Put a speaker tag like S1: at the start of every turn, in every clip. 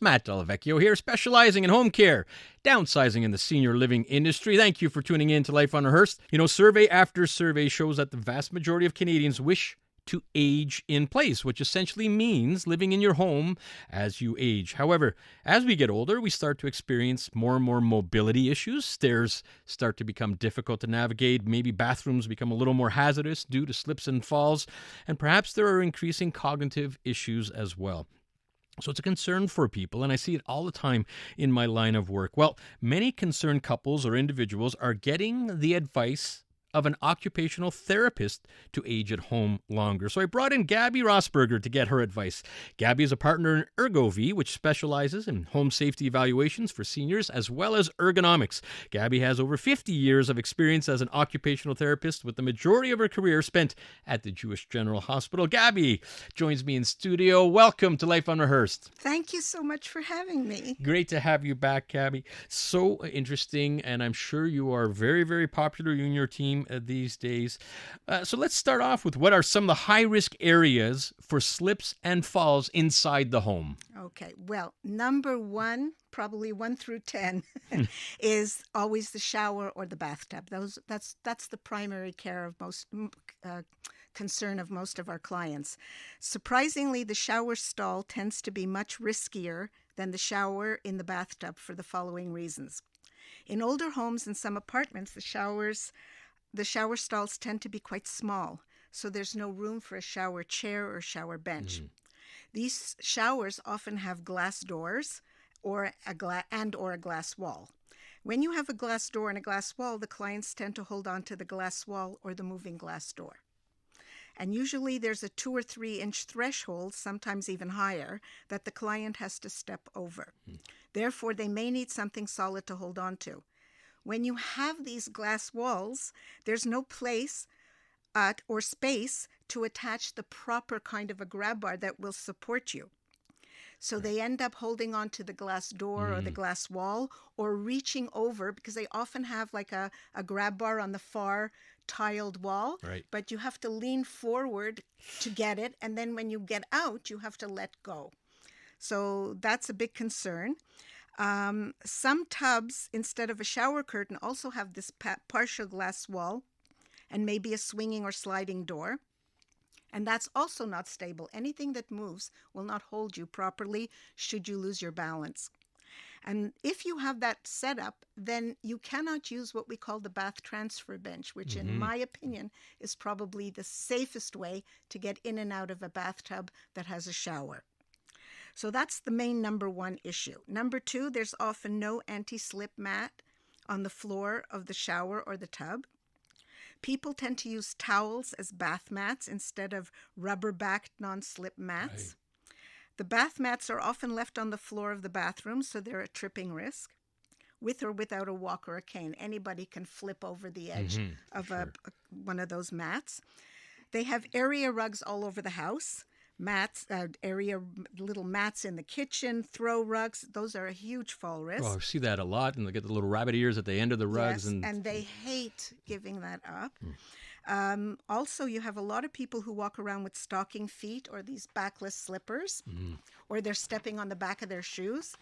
S1: Matt Delavecchio here, specializing in home care, downsizing in the senior living industry. Thank you for tuning in to Life Unrehearsed. You know, survey after survey shows that the vast majority of Canadians wish to age in place, which essentially means living in your home as you age. However, as we get older, we start to experience more and more mobility issues. Stairs start to become difficult to navigate. Maybe bathrooms become a little more hazardous due to slips and falls. And perhaps there are increasing cognitive issues as well. So it's a concern for people, and I see it all the time in my line of work. Well, many concerned couples or individuals are getting the advice of an occupational therapist to age at home longer. So I brought in Gabi Rosberger to get her advice. Gabi is a partner in Ergovie, which specializes in home safety evaluations for seniors as well as ergonomics. Gabi has over 50 years of experience as an occupational therapist, with the majority of her career spent at the Jewish General Hospital. Gabi joins me in studio. Welcome to Life Unrehearsed.
S2: Thank you so much for having me.
S1: Great to have you back, Gabi. So interesting, and I'm sure you are very, very popular, you and your team, these days. So let's start off with what are some of the high-risk areas for slips and falls inside the home?
S2: Okay, well, number one, probably 1 through 10, is always the shower or the bathtub. That's the primary care of most concern of most of our clients. Surprisingly, the shower stall tends to be much riskier than the shower in the bathtub for the following reasons. In older homes and some apartments, the shower stalls tend to be quite small, so there's no room for a shower chair or shower bench. These showers often have glass doors or a glass wall. When you have a glass door and a glass wall, the clients tend to hold on to the glass wall or the moving glass door. And usually there's a 2 or 3 inch threshold, sometimes even higher, that the client has to step over. Therefore, they may need something solid to hold on to. When you have these glass walls, there's no place or space to attach the proper kind of a grab bar that will support you. So they end up holding on to the glass door or the glass wall, or reaching over, because they often have like a grab bar on the far tiled wall, but you have to lean forward to get it, and then when you get out, you have to let go. So that's a big concern. Some tubs, instead of a shower curtain, also have this partial glass wall and maybe a swinging or sliding door. And that's also not stable. Anything that moves will not hold you properly should you lose your balance. And if you have that set up, then you cannot use what we call the bath transfer bench, which in my opinion is probably the safest way to get in and out of a bathtub that has a shower. So that's the main number one issue. Number two, there's often no anti-slip mat on the floor of the shower or the tub. People tend to use towels as bath mats instead of rubber-backed non-slip mats. The bath mats are often left on the floor of the bathroom, so they're a tripping risk. With or without a walk or a cane, anybody can flip over the edge of one of those mats. They have area rugs all over the house. Little mats in the kitchen, throw rugs. Those are a huge fall risk.
S1: Oh, I see that a lot, and they get the little rabbit ears at the end of the rugs.
S2: Yes, and they hate giving that up. Also, you have a lot of people who walk around with stocking feet or these backless slippers, or they're stepping on the back of their shoes.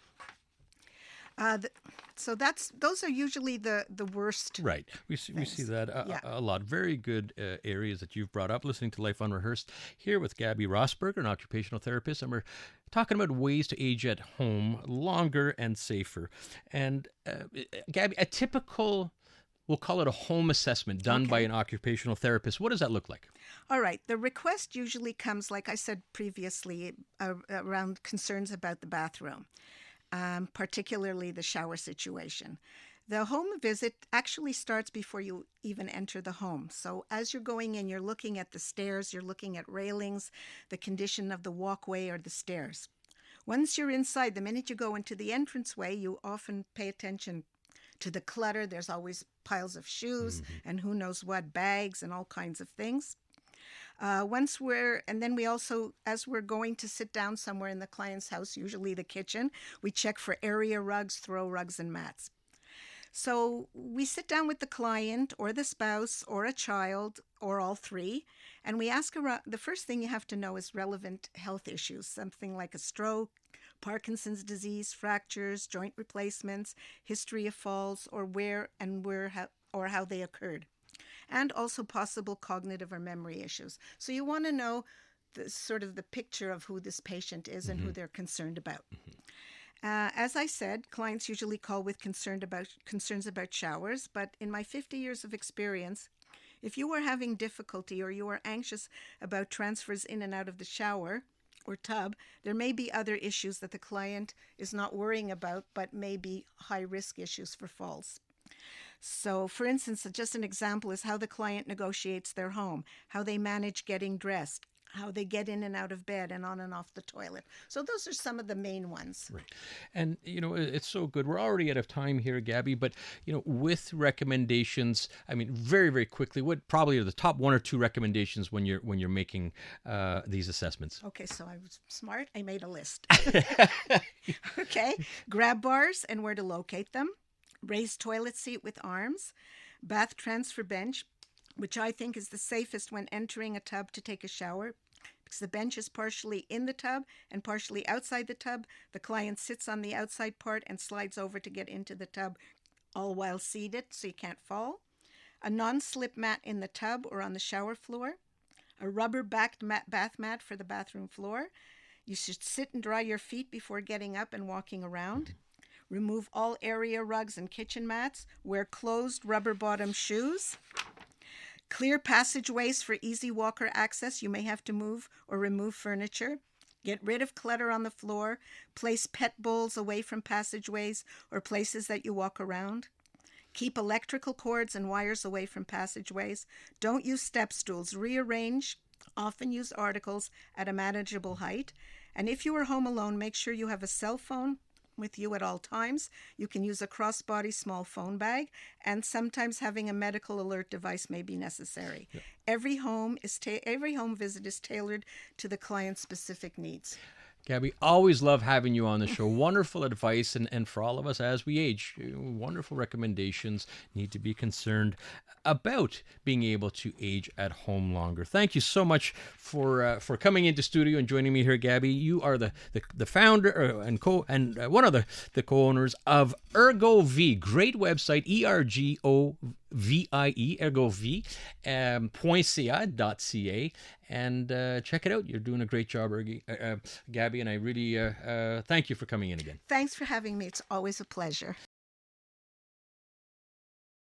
S2: So those are usually the worst.
S1: Right. We see that a lot. Very good areas that you've brought up. Listening to Life Unrehearsed here with Gabi Rosberger, an occupational therapist, and we're talking about ways to age at home longer and safer. And Gabi, a typical, we'll call it a home assessment done by an occupational therapist. What does that look like?
S2: All right. The request usually comes, like I said previously, around concerns about the bathroom. Particularly the shower situation. The home visit actually starts before you even enter the home. So as you're going in, you're looking at the stairs, you're looking at railings, the condition of the walkway or the stairs. Once you're inside, the minute you go into the entranceway, you often pay attention to the clutter. There's always piles of shoes and who knows what, bags and all kinds of things. And then we also, as we're going to sit down somewhere in the client's house, usually the kitchen, we check for area rugs, throw rugs, and mats. So we sit down with the client or the spouse or a child or all three, and we ask around. The first thing you have to know is relevant health issues, something like a stroke, Parkinson's disease, fractures, joint replacements, history of falls, or how they occurred, and also possible cognitive or memory issues. So you want to know the picture of who this patient is and who they're concerned about. As I said, clients usually call with concerns about showers, but in my 50 years of experience, if you are having difficulty or you are anxious about transfers in and out of the shower or tub, there may be other issues that the client is not worrying about, but may be high-risk issues for falls. So, for instance, just an example is how the client negotiates their home, how they manage getting dressed, how they get in and out of bed and on and off the toilet. So those are some of the main ones.
S1: Right. And, it's so good. We're already out of time here, Gabi, but, with recommendations, I mean, very, very quickly, what probably are the top one or two recommendations when you're making these assessments?
S2: Okay, so I was smart. I made a list. Okay. Grab bars and where to locate them. Raised toilet seat with arms. Bath transfer bench, which I think is the safest when entering a tub to take a shower, because the bench is partially in the tub and partially outside the tub. The client sits on the outside part and slides over to get into the tub, all while seated, so you can't fall. A non-slip mat in the tub or on the shower floor. A rubber-backed bath mat for the bathroom floor. You should sit and dry your feet before getting up and walking around. Remove all area rugs and kitchen mats. Wear closed rubber-bottom shoes. Clear passageways for easy walker access. You may have to move or remove furniture. Get rid of clutter on the floor. Place pet bowls away from passageways or places that you walk around. Keep electrical cords and wires away from passageways. Don't use step stools. Rearrange. Often use articles at a manageable height. And if you are home alone, make sure you have a cell phone with you at all times. You can use a crossbody small phone bag, and sometimes having a medical alert device may be necessary. Yeah. Every home visit is tailored to the client's specific needs.
S1: Gabi, always love having you on the show. Wonderful advice, and for all of us as we age, wonderful recommendations. Need to be concerned about being able to age at home longer. Thank you so much for coming into studio and joining me here, Gabi. You are the founder and one of the co-owners of Ergovie. Great website, ERGOVIE, Ergovie, .ca, and check it out. You're doing a great job, Gabi, and I really thank you for coming in again.
S2: Thanks for having me. It's always a pleasure.